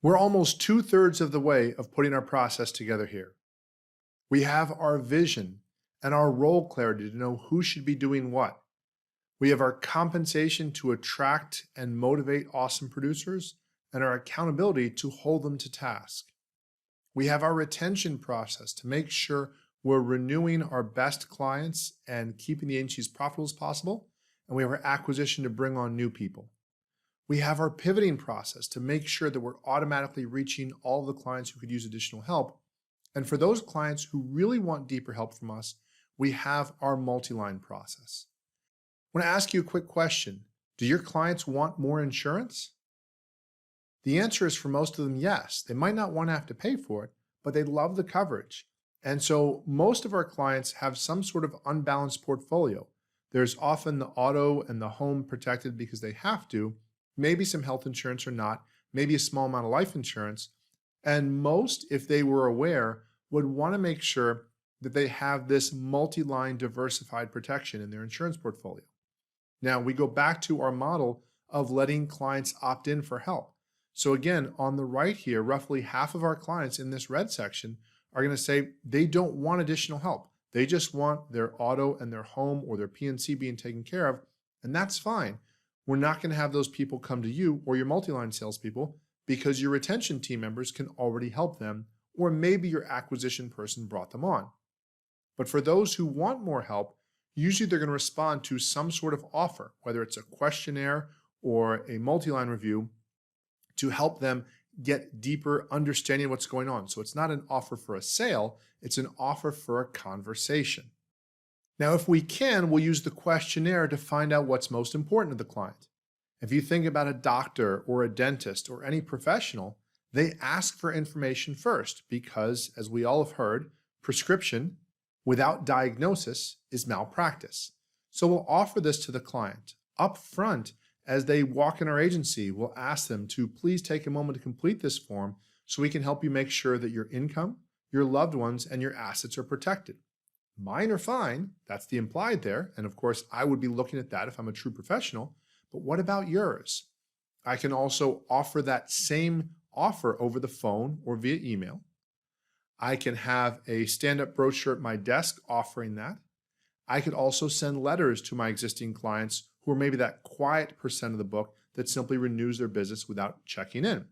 We're almost 2/3 of the way of putting our process together here. We have our vision and our role clarity to know who should be doing what. We have our compensation to attract and motivate awesome producers and our accountability to hold them to task. We have our retention process to make sure we're renewing our best clients and keeping the agency as profitable as possible. And we have our acquisition to bring on new people. We have our pivoting process to make sure that we're automatically reaching all of the clients who could use additional help. And for those clients who really want deeper help from us, we have our multi-line process. I want to ask you a quick question. Do your clients want more insurance? The answer is for most of them, yes. They might not want to have to pay for it, but they love the coverage. And so most of our clients have some sort of unbalanced portfolio. There's often the auto and the home protected because they have to, maybe some health insurance or not, maybe a small amount of life insurance. And most, if they were aware, would want to make sure that they have this multi-line diversified protection in their insurance portfolio. Now, we go back to our model of letting clients opt in for help. So again, on the right here, roughly half of our clients in this red section are going to say they don't want additional help. They just want their auto and their home or their P&C being taken care of, and that's fine. We're not going to have those people come to you or your multi-line salespeople because your retention team members can already help them, or maybe your acquisition person brought them on. But for those who want more help, usually they're going to respond to some sort of offer, whether it's a questionnaire or a multi-line review, to help them get deeper understanding of what's going on. So it's not an offer for a sale, it's an offer for a conversation. Now, if we can, we'll use the questionnaire to find out what's most important to the client. If you think about a doctor or a dentist or any professional, they ask for information first because, as we all have heard, prescription without diagnosis is malpractice. So we'll offer this to the client up front. As they walk in our agency, we'll ask them to please take a moment to complete this form so we can help you make sure that your income, your loved ones, and your assets are protected. Mine are fine, that's the implied there, and of course I would be looking at that if I'm a true professional, but what about yours? I can also offer that same offer over the phone or via email. I can have a stand-up brochure at my desk offering that. I could also send letters to my existing clients who are maybe that quiet percent of the book that simply renews their business without checking in.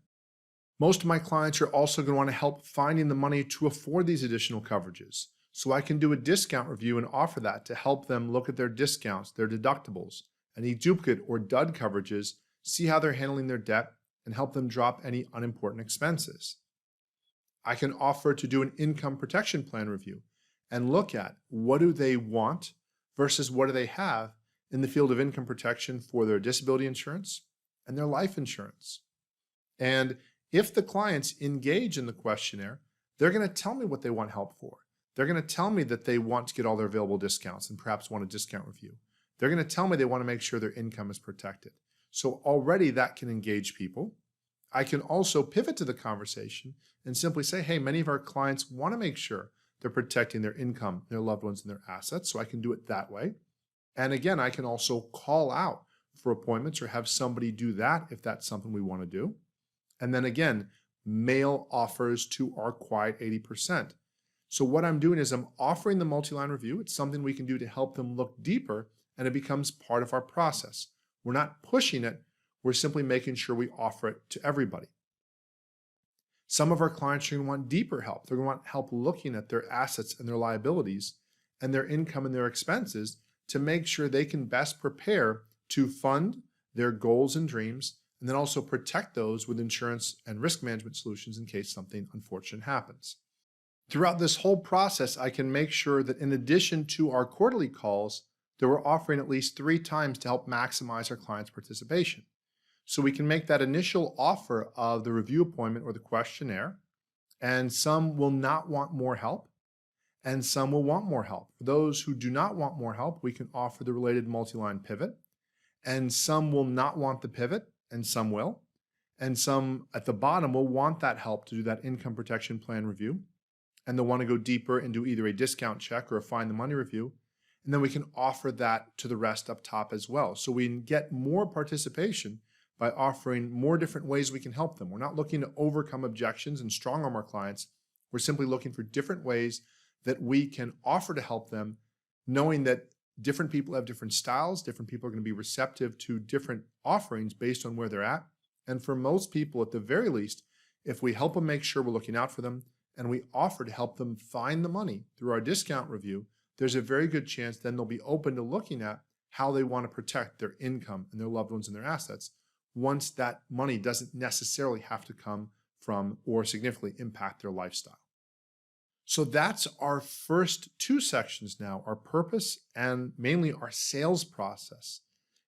Most of my clients are also going to want to help finding the money to afford these additional coverages. So I can do a discount review and offer that to help them look at their discounts, their deductibles, any duplicate or dud coverages, see how they're handling their debt, and help them drop any unimportant expenses. I can offer to do an income protection plan review and look at what do they want versus what do they have in the field of income protection for their disability insurance and their life insurance. And if the clients engage in the questionnaire, they're going to tell me what they want help for. They're going to tell me that they want to get all their available discounts and perhaps want a discount review. They're going to tell me they want to make sure their income is protected. So already that can engage people. I can also pivot to the conversation and simply say, hey, many of our clients want to make sure they're protecting their income, their loved ones, and their assets. So I can do it that way. And again, I can also call out for appointments or have somebody do that if that's something we want to do. And then again, mail offers to our quiet 80%. So what I'm doing is I'm offering the multi-line review. It's something we can do to help them look deeper, and it becomes part of our process. We're not pushing it. We're simply making sure we offer it to everybody. Some of our clients are going to want deeper help. They're going to want help looking at their assets and their liabilities and their income and their expenses to make sure they can best prepare to fund their goals and dreams, and then also protect those with insurance and risk management solutions in case something unfortunate happens. Throughout this whole process, I can make sure that in addition to our quarterly calls, that we're offering at least 3 times to help maximize our clients' participation. So we can make that initial offer of the review appointment or the questionnaire, and some will not want more help, and some will want more help. For those who do not want more help, we can offer the related multi-line pivot, and some will not want the pivot, and some will, and some at the bottom will want that help to do that income protection plan review, and they'll want to go deeper and do either a discount check or a find the money review, and then we can offer that to the rest up top as well. So we can get more participation by offering more different ways we can help them. We're not looking to overcome objections and strong arm our clients. We're simply looking for different ways that we can offer to help them, knowing that different people have different styles. Different people are going to be receptive to different offerings based on where they're at. And for most people, at the very least, if we help them make sure we're looking out for them and we offer to help them find the money through our discount review, there's a very good chance then they'll be open to looking at how they want to protect their income and their loved ones and their assets once that money doesn't necessarily have to come from or significantly impact their lifestyle. So that's our first two sections now, our purpose and mainly our sales process.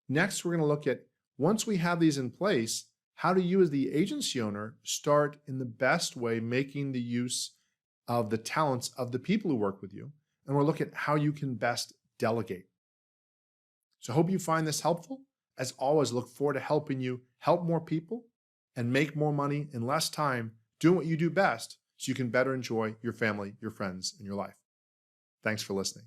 Next, we're going to look at, once we have these in place, how do you as the agency owner start in the best way making the use of the talents of the people who work with you? And we'll look at how you can best delegate. So I hope you find this helpful. As always, look forward to helping you help more people and make more money in less time, doing what you do best so you can better enjoy your family, your friends, and your life. Thanks for listening.